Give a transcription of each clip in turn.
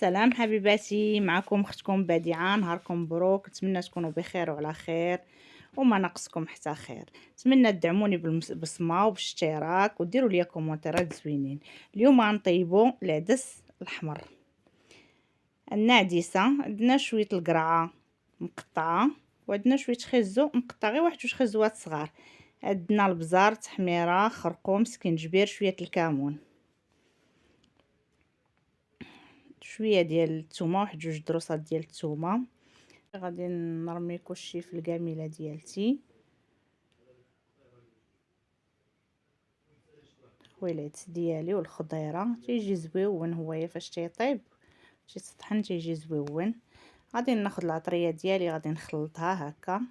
السلام حبيباتي، معكم اختكم بديعه. نهاركم مبروك، نتمنى تكونوا بخير وعلى خير وما ناقصكم حتى خير. نتمنى تدعموني بالبصمه وبالاشتراك وديروا لي كومونتيرات زوينين. اليوم غنطيبوا العدس الاحمر. عندنا عديسه، عندنا شويه القرعه مقطعه، وعندنا شويه خزو مقطع، غير واحد جوج خزوات صغار. عندنا البزار، تحميره، خرقوم، سكينجبير، شويه الكمون، شويه ديال الثومه، واحد جوج دروسات ديال الثومه. غادي نرمي كلشي في الكاميله ديالتي. خويا العدس ديالي والخضيره تيجي زويون هويا فاش تيطيب، تيطحن تيجي زويون. غادي ناخذ العطريه ديالي، غادي نخلطها هكا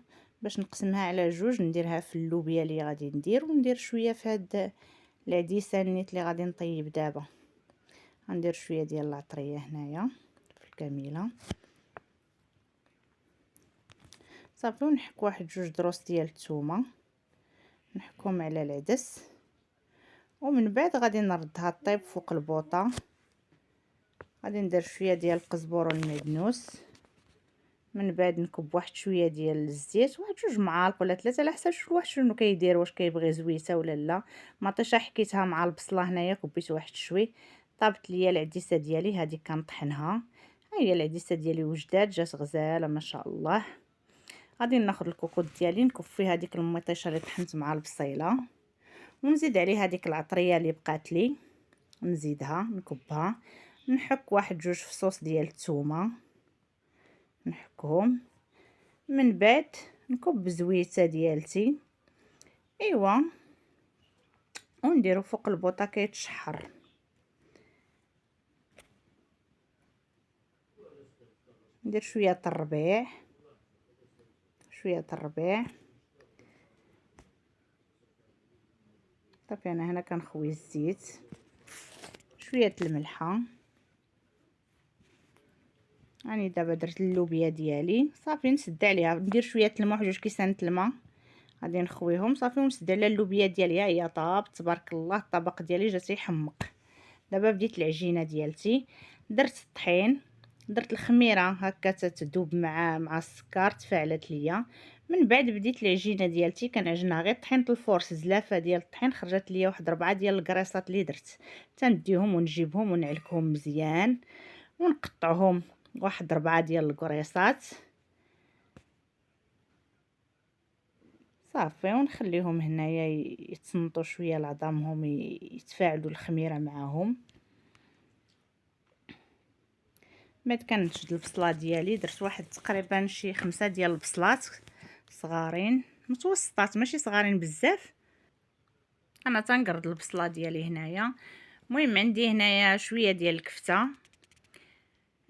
باش نقسمها على جوج، نديرها في اللوبيا اللي غادي ندير، وندير شويه في هاد العديسه النيت اللي غادي نطيب دابا. غندير شويه ديال العطريه هنايا في الكاميله صافي، ونحك واحد جوج دروس ديال الثومه نحكهم على العدس، ومن بعد غادي نردها طيب فوق البوطه. غادي ندير شويه ديال القزبور والمعدنوس، من بعد نكب واحد شويه ديال الزيت، واحد جوج معالق ولا ثلاثه على حسب واحد شنو كيدير، واش كيبغي زويته ولا لا. مطيشه حكيتها مع البصله هنايا، كبيت واحد شوي. طابت ليا العديسه ديالي هذه كنطحنها. ها هي العديسه ديالي وجدات، جات غزاله ما شاء الله. غادي ناخذ الكوكوط ديالي نكب فيها هذيك المطيشه اللي طحنت مع البصيله، ونزيد عليها هذيك العطريه اللي بقات لي، نزيدها نكبها. نحك واحد جوج فصوص ديال الثومه نحكهم، من بعد نكب زويته ديالتي ايوا، ونديرو فوق البوطه كيتشحر. ندير شويه الربيع، شويه الربيع صافي. انا هنا كنخوي الزيت، شويه الملحه. راني دابا درت اللوبيا ديالي صافي، نسد عليها، ندير شويه الماء، واحد جوج كيسان الماء غادي نخويهم صافي، ونسد على اللوبيا ديالي. ها هي طاب تبارك الله، الطبق ديالي جا تيحمق. دابا بديت العجينه ديالتي، درت الطحين، درت الخميره هكا تذوب مع السكر، تفاعلت ليا. من بعد بديت العجينه ديالتي كنعجنها، غير طحينه الفورس زلافه ديال الطحين، خرجت ليا واحد 4 ديال الكريصات اللي درت. تنديهم ونجيبهم ونعلكهم مزيان، ونقطعهم واحد 4 ديال الكريصات صافي، ونخليهم هنايا يتصنطوا شويه لعظامهم، يتفاعلوا الخميره معاهم. بعد كنشد البصله ديالي، درت واحد تقريبا شي 5 ديال البصلات صغارين متوسطات، ماشي صغارين بزاف. انا تنقرض البصله ديالي هنايا. المهم عندي هنايا شويه ديال الكفته،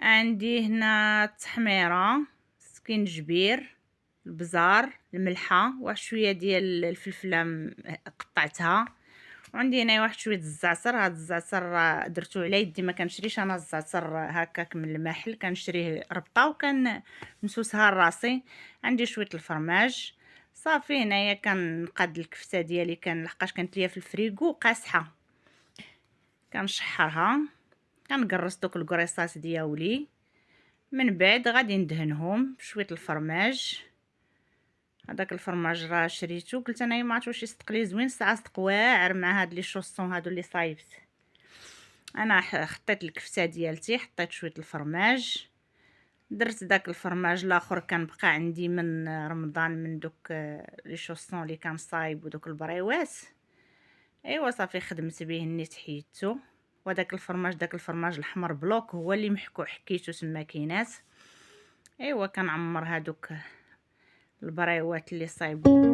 عندي هنا التحميره، سكينجبير، البزار، الملحه، واحد شويه ديال الفلفله قطعتها، وعندي هنا واحد شويه الزعتر. هذا الزعتر درتو على يدي، ما كنشريش انا الزعتر هكاك من المحل، كنشريه ربطه وكنمسوسها لراسي. عندي شويه الفرماج صافي. هنايا كنقاد الكفته ديالي، لحقاش كانت ليا في الفريغو قاصحه، كنشحرها، كنقرص دوك الكريصات ديالي. من بعد غادي ندهنهم بشويه الفرماج. هذاك الفرماج راه شريته، قلت انايا ما عرفتش واش يصدق لي زوين، ساعه صدق واعر مع هاد لي شوصون هادو اللي صايبت. انا حطيت الكفته ديالتي، حطيت شويه الفرماج، درت داك الفرماج الاخر كان بقى عندي من رمضان، من دوك لي شوصون اللي كان صايب ودوك البريوات. ايوا صافي خدمت به نيت حيدته. وداك الفرماج، داك الفرماج الاحمر بلوك هو اللي محكو حكيته تما كاينات. ايوا كنعمر هادوك البريوات اللي صايبوا.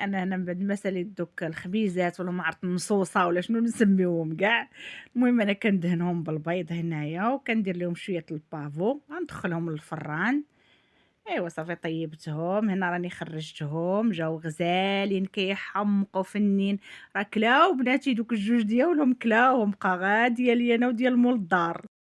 أنا هنا من بعد ما ساليت دوك الخبيزات ولا ما عرفت النصوصة ولا شنو نسميوهم كاع، المهم أنا كندهنهم بالبيض هنايا وكندير ليهم شوية البافو غندخلهم للفران. أيوا صافي طيبتهم، هنا راني خرّجتهم جاو غزالين كيحمقوا فنين، راه كلاو بناتي دوك الجوج دياولهم كلاوهم، بقى غير ديالي أنا وديال مول الدار.